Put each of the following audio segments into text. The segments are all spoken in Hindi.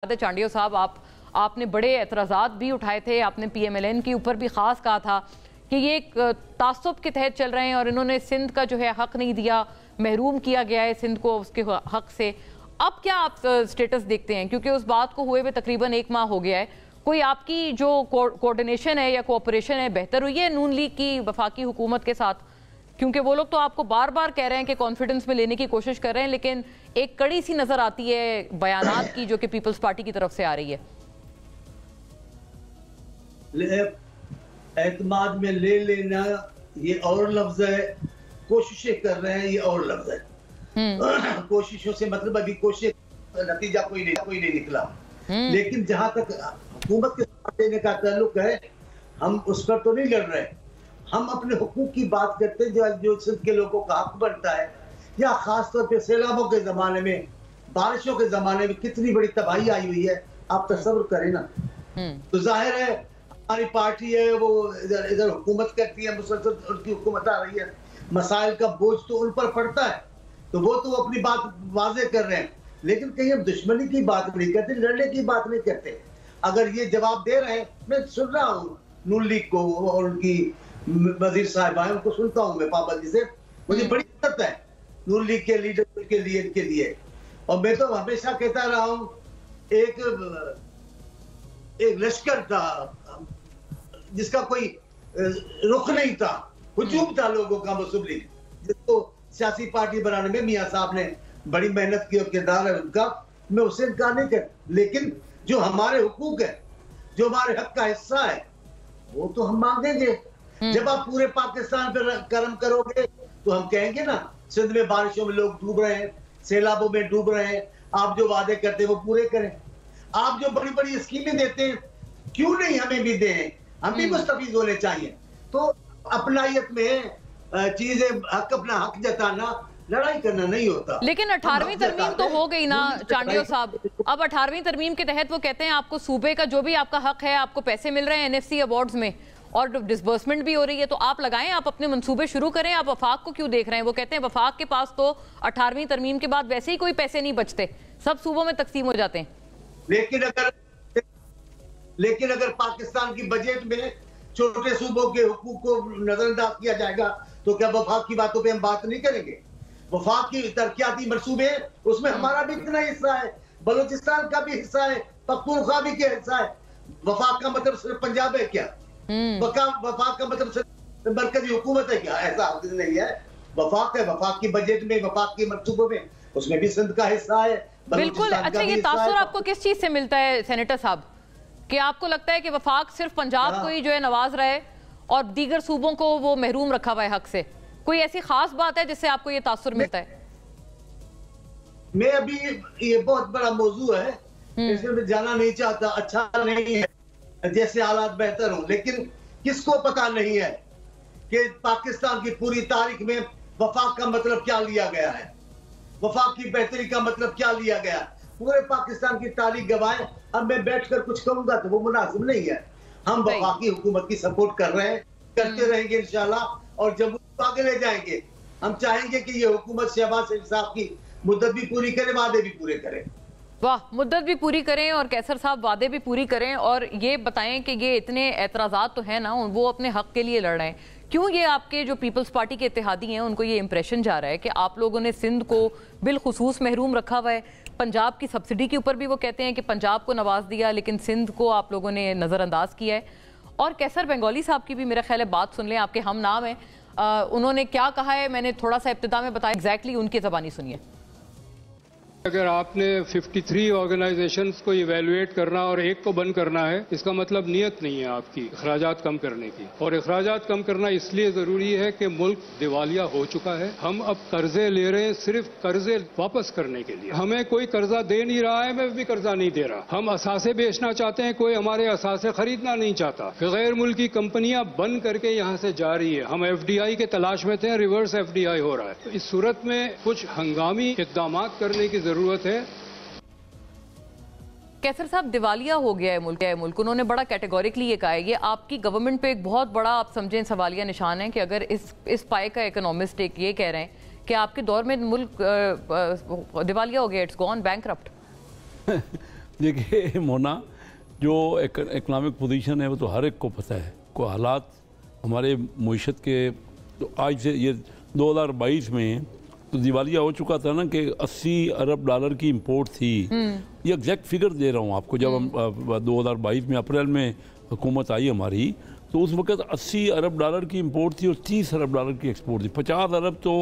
चांडियो साहब, आपने बड़े एतराज़ात भी उठाए थे। आपने PMLN के ऊपर भी ख़ास कहा था कि ये एक तासुब के तहत चल रहे हैं और इन्होंने सिंध का जो है हक़ नहीं दिया, महरूम किया गया है सिंध को उसके हक़ से। अब क्या आप स्टेटस देखते हैं, क्योंकि उस बात को हुए हुए तकरीबन 1 माह हो गया है, कोई आपकी जो कोऑर्डिनेशन है या कोऑपरेशन है बेहतर हुई है नून लीग की वफाकी हुकूमत के साथ? क्योंकि वो लोग तो आपको बार बार कह रहे हैं कि कॉन्फिडेंस में लेने की कोशिश कर रहे हैं, लेकिन एक कड़ी सी नजर आती है बयानात की जो कि पीपल्स पार्टी की तरफ से आ रही है। एतमाद में ले लेना ये और लफ्ज है, कोशिशें कर रहे हैं ये और लफ्ज है। कोशिशों से मतलब अभी कोशिश नतीजा कोई नहीं निकला। लेकिन जहां तक हुकूमत के साथ देने का ताल्लुक है, हम उस पर तो नहीं लड़ रहे। हम अपने हुकूक की बात करते हैं जो सिंध के लोगों का हक बनता है, या खासतौर पे सैलाबों के जमाने में, बारिशों के जमाने में कितनी बड़ी तबाही आई हुई है, आप तसव्वुर करें ना। तो जाहिर है हमारी पार्टी है वो इधर हुकूमत करती है, मुसलसल उनकी हुकूमत आ रही है, मसाइल का बोझ तो उन पर पड़ता है, तो वो तो अपनी बात वाजे कर रहे हैं। लेकिन कहीं हम दुश्मनी की बात नहीं करते, लड़ने की बात नहीं करते। अगर ये जवाब दे रहे हैं, मैं सुन रहा हूँ नून लीग को और उनकी वजीर साहिबा है, उनको सुनता हूँ मैं पाबंदी से, मुझे बड़ी इज्जत है नून लीग के लीडर के लिए। और मैं तो हमेशा कहता रहा हूँ, एक लश्कर था जिसका कोई रुख नहीं था, हुजूम था लोगों का, मुस्लिम लीग, जिसको सियासी पार्टी बनाने में मियां साहब ने बड़ी मेहनत की और किरदार है उनका, मैं उससे इनकार नहीं कर। लेकिन जो हमारे हुकूक है, जो हमारे हक का हिस्सा है, वो तो हम मांगेंगे। जब आप पूरे पाकिस्तान पर कर्म करोगे तो हम कहेंगे ना, सिंध में बारिशों में लोग डूब रहे हैं, सैलाबों में डूब रहे हैं, आप जो वादे करते हैं वो पूरे करें। आप जो बड़ी बड़ी स्कीमें देते हैं, क्यों नहीं हमें भी दें, हम भी मुस्तफीद होने चाहिए। तो अपनायत में चीजें अपना हक जताना, लड़ाई करना नहीं होता। लेकिन 18वीं तरमीम तो हो गई ना चांडियो साहब। अब 18वीं तरमीम के तहत वो कहते हैं आपको सूबे का जो भी आपका हक है, आपको पैसे मिल रहे हैं NFC अवार्ड्स में और डिसबर्समेंट भी हो रही है, तो आप लगाएं, आप अपने मंसूबे शुरू करें। आप वफाक को क्यों देख रहे हैं? वो कहते हैं वफाक के पास तो 18वीं तरमीम के बाद वैसे ही कोई पैसे नहीं बचते, सब सूबों में तकसीम हो जाते हैं। लेकिन अगर पाकिस्तान की बजट में छोटे सूबों के हुकूक को नजरअंदाज किया जाएगा तो क्या वफाक की बातों पे हम बात नहीं करेंगे? वफाक की तरक्याती मंसूबे, उसमें हमारा भी इतना हिस्सा है, बलूचिस्तान का भी हिस्सा है, पख्तूनख्वा भी क्या हिस्सा है। वफाक का मतलब सिर्फ पंजाब है क्या? वफाक का मतलब सिर्फ मरकजी हुकूमत है क्या? ऐसा नहीं है। वफाक है, वफाक की बजट में, वफाक के मंसूबों में, उसमें भी सिंध का हिस्सा है। बिल्कुल। अच्छा, ये तासुर आपको किस चीज से मिलता है सेनेटर साहब, कि आपको लगता है कि वफाक सिर्फ पंजाब को ही जो है नवाज रहा है और दीगर सूबों को वो महरूम रखा हुआ है हक से? कोई ऐसी खास बात है जिससे आपको ये तासुर मिलता है? मैं अभी, ये बहुत बड़ा मौजू है, इसमें मैं जाना नहीं चाहता, अच्छा नहीं है जैसे हालात बेहतर हों। लेकिन किसको पता नहीं है कि पाकिस्तान की पूरी तारीख में वफाक का मतलब क्या लिया गया है, वफाक की बेहतरी का मतलब क्या लिया गया। पूरे पाकिस्तान की तारीख गवाए। अब मैं बैठकर कुछ कहूंगा तो वो मुनासिब नहीं है। हम वफाकी हुकूमत की सपोर्ट कर रहे हैं, करते रहेंगे इंशाल्लाह, और जब आगे ले जाएंगे हम चाहेंगे कि ये हुकूमत शहबाज शरीफ साहब की मुद्दत भी पूरी करे, वादे भी पूरे करें। वाह, मुद्दत भी पूरी करें और कैसर साहब वादे भी पूरी करें। और ये बताएं कि ये इतने एतराज़ात तो हैं ना, वो अपने हक के लिए लड़ रहे हैं, क्यों ये आपके जो पीपल्स पार्टी के इत्तेहादी हैं उनको ये इंप्रेशन जा रहा है कि आप लोगों ने सिंध को बिलखुसूस महरूम रखा हुआ है? पंजाब की सब्सिडी के ऊपर भी वो कहते हैं कि पंजाब को नवाज दिया, लेकिन सिंध को आप लोगों ने नज़रअंदाज किया है। और कैसर बेंगोली साहब की भी मेरा ख्याल है बात सुन लें, आपके हम नाम है, उन्होंने क्या कहा है मैंने थोड़ा सा इब्तिदा में बताया, एग्जैक्टली उनकी ज़बानी सुनिए। अगर आपने 53 ऑर्गेनाइजेशंस को इवेलुएट करना और एक को बंद करना है, इसका मतलब नीयत नहीं है आपकी अखराजात कम करने की। और अखराजात कम करना इसलिए जरूरी है कि मुल्क दिवालिया हो चुका है। हम अब कर्जे ले रहे हैं सिर्फ कर्जे वापस करने के लिए। हमें कोई कर्जा दे नहीं रहा है, मैं भी कर्जा नहीं दे रहा। हम असासे बेचना चाहते हैं, कोई हमारे असासे खरीदना नहीं चाहता। गैर मुल्की कंपनियां बंद करके यहाँ से जा रही है। हम FDI के तलाश में थे, रिवर्स FDI हो रहा है। तो इस सूरत में कुछ हंगामी इकदाम करने की जरूरत है। कैसर साहब, दिवालिया हो गया है मुल्क, उन्होंने बड़ा कैटेगोरिकली ये कहा है। ये आपकी गवर्नमेंट पे एक बहुत बड़ा, आप समझें, सवालिया निशान है कि अगर इस पाए का इकोनॉमिस्ट एक ये कह रहे हैं कि आपके दौर में मुल्क दिवालिया हो गया, इट्स गॉन बैंकरप्ट। देखिए मोना, जो इकनॉमिक पोजीशन है वो तो हर एक को पता है। को हालात हमारे मईशत के, तो आज से ये 2022 में तो दिवालिया हो चुका था ना कि 80 अरब डॉलर की इंपोर्ट थी। ये एग्जैक्ट फिगर दे रहा हूँ आपको। जब हम 2022 में अप्रैल में हुकूमत आई हमारी, तो उस वक्त 80 अरब डॉलर की इंपोर्ट थी और 30 अरब डॉलर की एक्सपोर्ट थी। 50 अरब तो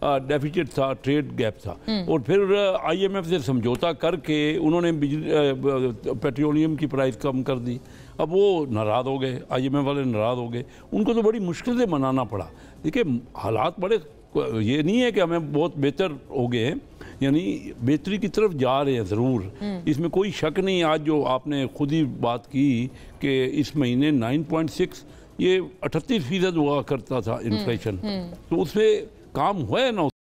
डेफिसिट था, ट्रेड गैप था। और फिर IMF से समझौता करके उन्होंने पेट्रोलियम की प्राइस कम कर दी। अब वो नाराज़ हो गए, IMF वाले नाराज़ हो गए, उनको तो बड़ी मुश्किल से मनाना पड़ा। देखिए हालात बड़े, ये नहीं है कि हमें बहुत बेहतर हो गए हैं, यानी बेहतरी की तरफ जा रहे हैं ज़रूर, इसमें कोई शक नहीं। आज जो आपने खुद ही बात की कि इस महीने 9.6 ये 38% हुआ करता था इन्फ्लेशन, तो उसमें काम हुआ है ना।